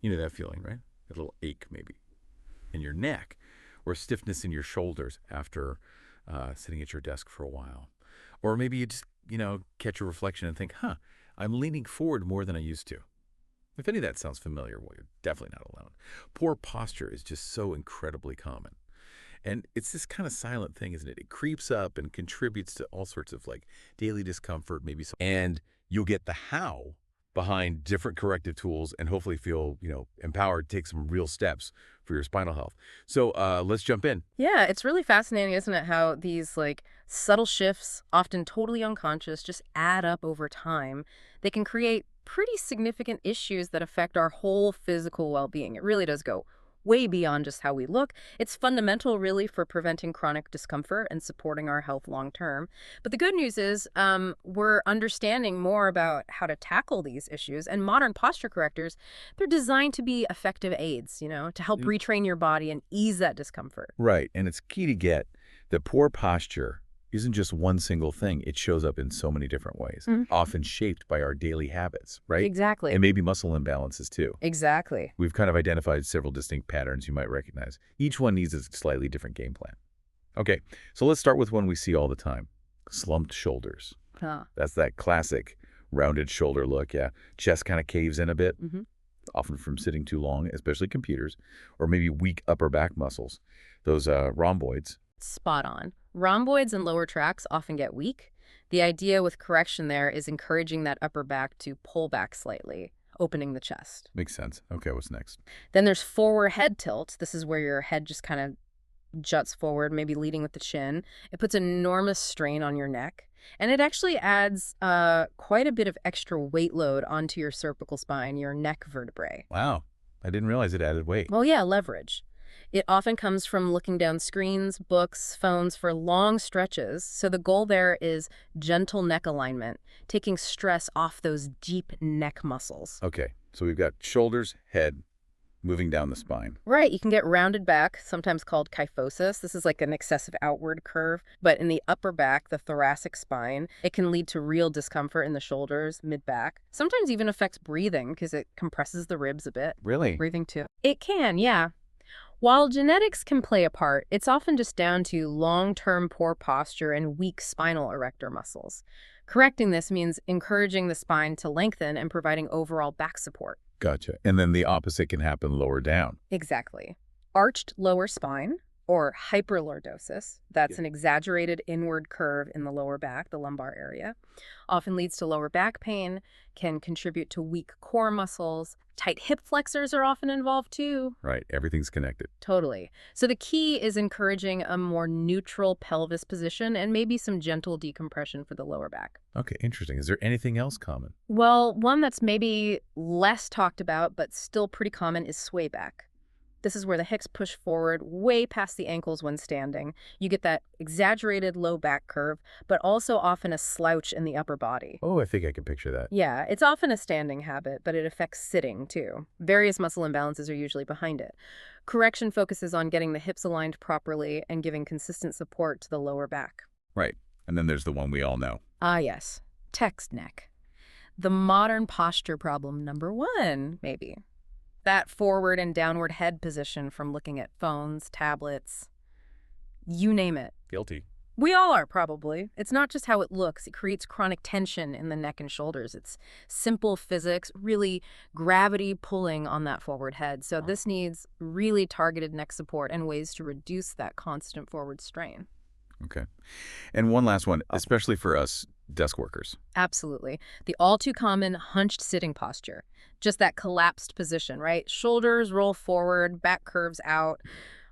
You know that feeling, right? A little ache maybe in your neck or stiffness in your shoulders after sitting at your desk for a while. Or maybe you just, catch a reflection and think, I'm leaning forward more than I used to. If any of that sounds familiar, well, you're definitely not alone. Poor posture is just so incredibly common. And it's this kind of silent thing, isn't it? It creeps up and contributes to all sorts of like daily discomfort, maybe some, and you'll get the how behind different corrective tools and hopefully feel, empowered to take some real steps for your spinal health. So let's jump in. Yeah, it's really fascinating, isn't it, how these subtle shifts, often totally unconscious, just add up over time. They can create pretty significant issues that affect our whole physical well-being. It really does go way beyond just how we look. It's fundamental, really, for preventing chronic discomfort and supporting our health long term. But the good news is we're understanding more about how to tackle these issues. And modern posture correctors, they're designed to be effective aids, to help Mm. retrain your body and ease that discomfort. Right. And it's key to get that poor posture isn't just one single thing. It shows up in so many different ways, Mhm. often shaped by our daily habits, right? Exactly. And maybe muscle imbalances too. Exactly. We've kind of identified several distinct patterns you might recognize. Each one needs a slightly different game plan. Okay, so let's start with one we see all the time. Slumped shoulders. Huh. That's that classic rounded shoulder look, yeah. Chest kind of caves in a bit, Hmm. often from sitting too long, especially computers, or maybe weak upper back muscles, those rhomboids. Spot on. Rhomboids and lower tracts often get weak. The idea with correction there is encouraging that upper back to pull back slightly, opening the chest. Makes sense. Okay, what's next? Then there's forward head tilt. This is where your head just kind of juts forward, maybe leading with the chin. It puts enormous strain on your neck. And it actually adds quite a bit of extra weight load onto your cervical spine, your neck vertebrae. Wow, I didn't realize it added weight. Well, yeah, leverage. It often comes from looking down screens, books, phones for long stretches. So the goal there is gentle neck alignment, taking stress off those deep neck muscles. Okay, so we've got shoulders, head, moving down the spine. Right, you can get rounded back, sometimes called kyphosis. This is like an excessive outward curve. But in the upper back, the thoracic spine, it can lead to real discomfort in the shoulders, mid-back. Sometimes even affects breathing because it compresses the ribs a bit. Really? Breathing too. It can, yeah. While genetics can play a part, it's often just down to long-term poor posture and weak spinal erector muscles. Correcting this means encouraging the spine to lengthen and providing overall back support. Gotcha. And then the opposite can happen lower down. Exactly. Arched lower spine, or hyperlordosis, that's Yeah. an exaggerated inward curve in the lower back, the lumbar area, often leads to lower back pain, can contribute to weak core muscles. Tight hip flexors are often involved too. Right, everything's connected. Totally. So the key is encouraging a more neutral pelvis position and maybe some gentle decompression for the lower back. Okay, interesting. Is there anything else common? Well, one that's maybe less talked about but still pretty common is sway back. This is where the hips push forward way past the ankles when standing. You get that exaggerated low back curve, but also often a slouch in the upper body. Oh, I think I can picture that. Yeah, it's often a standing habit, but it affects sitting too. Various muscle imbalances are usually behind it. Correction focuses on getting the hips aligned properly and giving consistent support to the lower back. Right. And then there's the one we all know. Ah, yes, text neck. The modern posture problem number one, maybe. That forward and downward head position from looking at phones, tablets, you name it. Guilty. We all are, probably. It's not just how it looks. It creates chronic tension in the neck and shoulders. It's simple physics, really gravity pulling on that forward head. So this needs really targeted neck support and ways to reduce that constant forward strain. Okay. And one last one, especially for us desk workers. Absolutely. The all too common hunched sitting posture. Just that collapsed position, right? Shoulders roll forward, back curves out,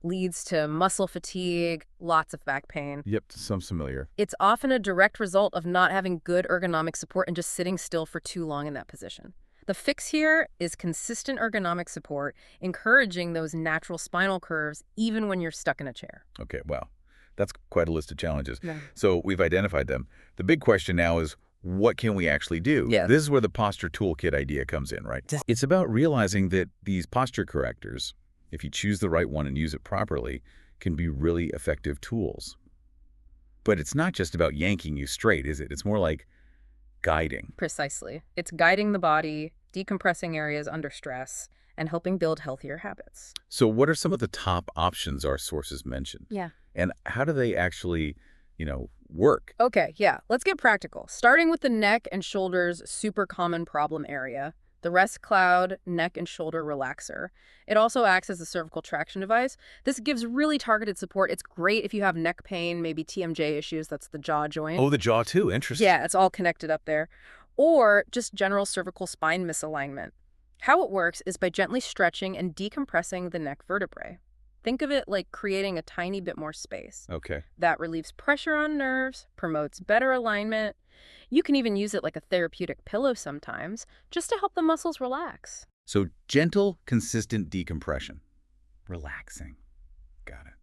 leads to muscle fatigue, lots of back pain. Yep, sounds familiar. It's often a direct result of not having good ergonomic support and just sitting still for too long in that position. The fix here is consistent ergonomic support, encouraging those natural spinal curves even when you're stuck in a chair. Okay, wow. That's quite a list of challenges. Yeah. So we've identified them. The big question now is, what can we actually do? Yes. This is where the posture toolkit idea comes in, right? It's about realizing that these posture correctors, if you choose the right one and use it properly, can be really effective tools. But it's not just about yanking you straight, is it? It's more like guiding. Precisely. It's guiding the body, decompressing areas under stress, and helping build healthier habits. So what are some of the top options our sources mentioned? Yeah. And how do they actually, work? Okay, yeah, let's get practical. Starting with the neck and shoulders super common problem area, the Rest Cloud neck and shoulder relaxer. It also acts as a cervical traction device. This gives really targeted support. It's great if you have neck pain, maybe TMJ issues, that's the jaw joint. Oh, the jaw too. Interesting. Yeah, it's all connected up there. Or just general cervical spine misalignment. How it works is by gently stretching and decompressing the neck vertebrae. Think of it like creating a tiny bit more space. Okay. That relieves pressure on nerves, promotes better alignment. You can even use it like a therapeutic pillow sometimes, just to help the muscles relax. So gentle, consistent decompression. Relaxing. Got it.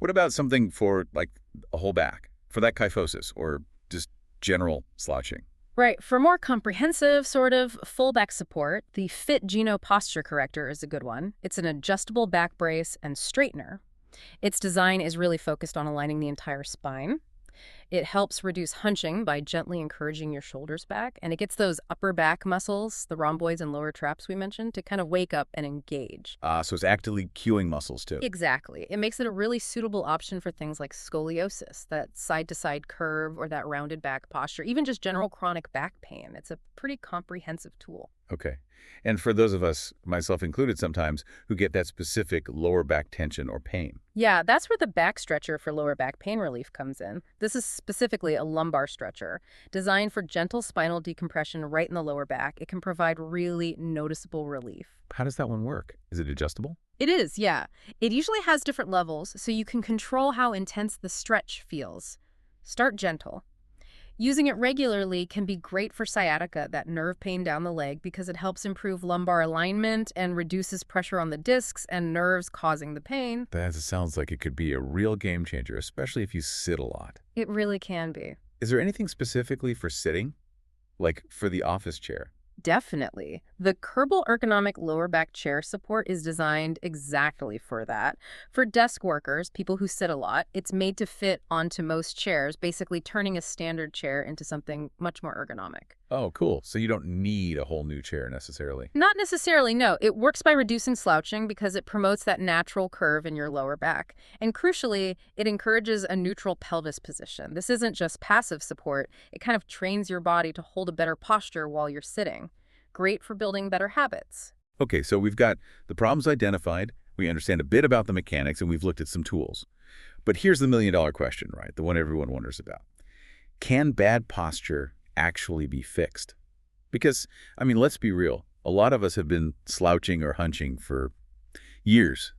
What about something for, like, a whole back? For that kyphosis or just general slouching? Right, for more comprehensive sort of full back support, the Fit Geno Posture Corrector is a good one. It's an adjustable back brace and straightener. Its design is really focused on aligning the entire spine. It helps reduce hunching by gently encouraging your shoulders back, and it gets those upper back muscles, the rhomboids and lower traps we mentioned, to kind of wake up and engage. So it's actively cueing muscles too. Exactly. It makes it a really suitable option for things like scoliosis, that side-to-side curve or that rounded back posture, even just general chronic back pain. It's a pretty comprehensive tool. Okay. And for those of us, myself included sometimes, who get that specific lower back tension or pain. Yeah, that's where the back stretcher for lower back pain relief comes in. This is specifically a lumbar stretcher, designed for gentle spinal decompression right in the lower back. It can provide really noticeable relief. How does that one work? Is it adjustable? It is, yeah. It usually has different levels, so you can control how intense the stretch feels. Start gentle. Using it regularly can be great for sciatica, that nerve pain down the leg, because it helps improve lumbar alignment and reduces pressure on the discs and nerves causing the pain. That sounds like it could be a real game changer, especially if you sit a lot. It really can be. Is there anything specifically for sitting? Like for the office chair? Definitely. The Kerbal Ergonomic Lower Back Chair Support is designed exactly for that. For desk workers, people who sit a lot, it's made to fit onto most chairs, basically turning a standard chair into something much more ergonomic. Oh, cool. So you don't need a whole new chair necessarily. Not necessarily, no. It works by reducing slouching because it promotes that natural curve in your lower back. And crucially, it encourages a neutral pelvis position. This isn't just passive support. It kind of trains your body to hold a better posture while you're sitting. Great for building better habits. Okay, so we've got the problems identified, we understand a bit about the mechanics, and we've looked at some tools. But here's the million-dollar question, right? The one everyone wonders about. Can bad posture actually be fixed? Because, I mean, let's be real. A lot of us have been slouching or hunching for years,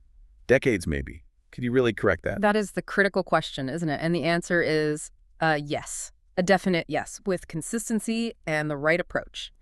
decades maybe. Could you really correct that? That is the critical question, isn't it? And the answer is yes. A definite yes, with consistency and the right approach.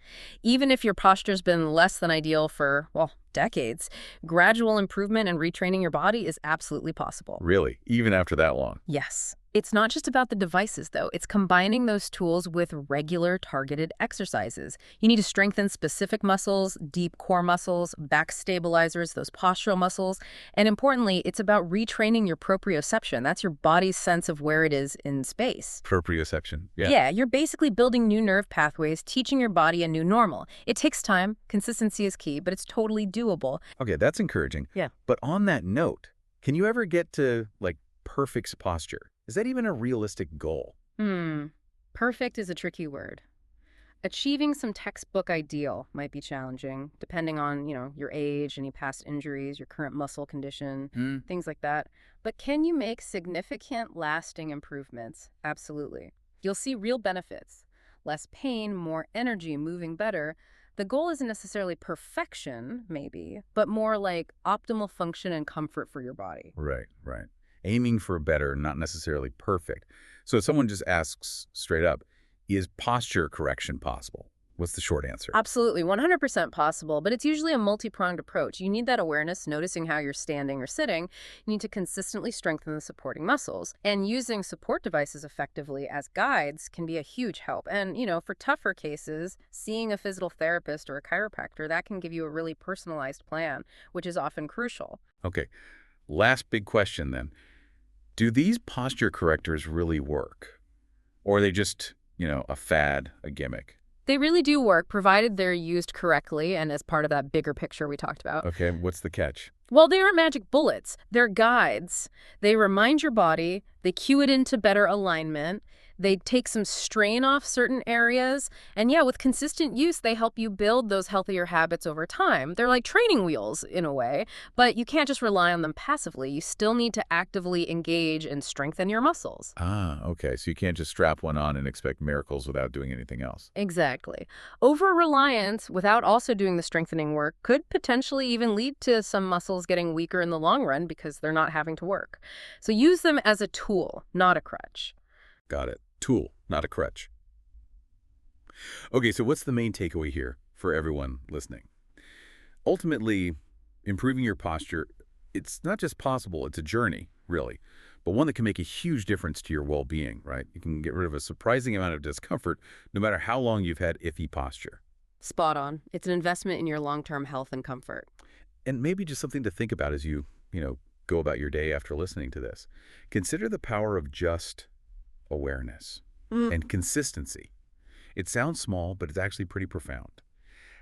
Even if your posture's been less than ideal for, well, decades, gradual improvement and retraining your body is absolutely possible. Really? Even after that long? Yes. It's not just about the devices, though. It's combining those tools with regular targeted exercises. You need to strengthen specific muscles, deep core muscles, back stabilizers, those postural muscles. And importantly, it's about retraining your proprioception. That's your body's sense of where it is in space. Proprioception. Yeah, you're basically building new nerve pathways, teaching your body a new normal. It takes time. Consistency is key, but it's totally doable. Okay, that's encouraging. Yeah. But on that note, can you ever get to, like, perfect posture? Is that even a realistic goal? Perfect is a tricky word. Achieving some textbook ideal might be challenging, depending on, your age, any past injuries, your current muscle condition, things like that. But can you make significant, lasting improvements? Absolutely. You'll see real benefits. Less pain, more energy, moving better. The goal isn't necessarily perfection, maybe, but more like optimal function and comfort for your body. Right. Aiming for better, not necessarily perfect. So if someone just asks straight up, is posture correction possible? What's the short answer? Absolutely, 100% possible, but it's usually a multi-pronged approach. You need that awareness, noticing how you're standing or sitting. You need to consistently strengthen the supporting muscles. And using support devices effectively as guides can be a huge help. And, for tougher cases, seeing a physical therapist or a chiropractor, that can give you a really personalized plan, which is often crucial. Okay, last big question then. Do these posture correctors really work? Or are they just, a fad, a gimmick? They really do work, provided they're used correctly and as part of that bigger picture we talked about. Okay, what's the catch? Well, they aren't magic bullets. They're guides. They remind your body, they cue it into better alignment, they take some strain off certain areas, and yeah, with consistent use, they help you build those healthier habits over time. They're like training wheels, in a way, but you can't just rely on them passively. You still need to actively engage and strengthen your muscles. Ah, okay, so you can't just strap one on and expect miracles without doing anything else. Exactly. Over-reliance without also doing the strengthening work could potentially even lead to some muscles getting weaker in the long run because they're not having to work. So use them as a tool, not a crutch. Got it. Tool, not a crutch. Okay, so what's the main takeaway here for everyone listening? Ultimately, improving your posture, it's not just possible, it's a journey, really, but one that can make a huge difference to your well-being, right? You can get rid of a surprising amount of discomfort no matter how long you've had iffy posture. Spot on. It's an investment in your long-term health and comfort. And maybe just something to think about as you go about your day after listening to this. Consider the power of just awareness and consistency. It sounds small, but it's actually pretty profound.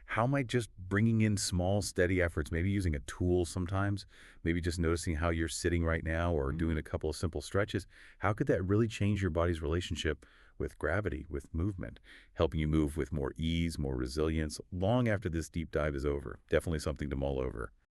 How might just bringing in small, steady efforts, maybe using a tool sometimes, maybe just noticing how you're sitting right now or doing a couple of simple stretches, how could that really change your body's relationship with gravity, with movement, helping you move with more ease, more resilience long after this deep dive is over? Definitely something to mull over.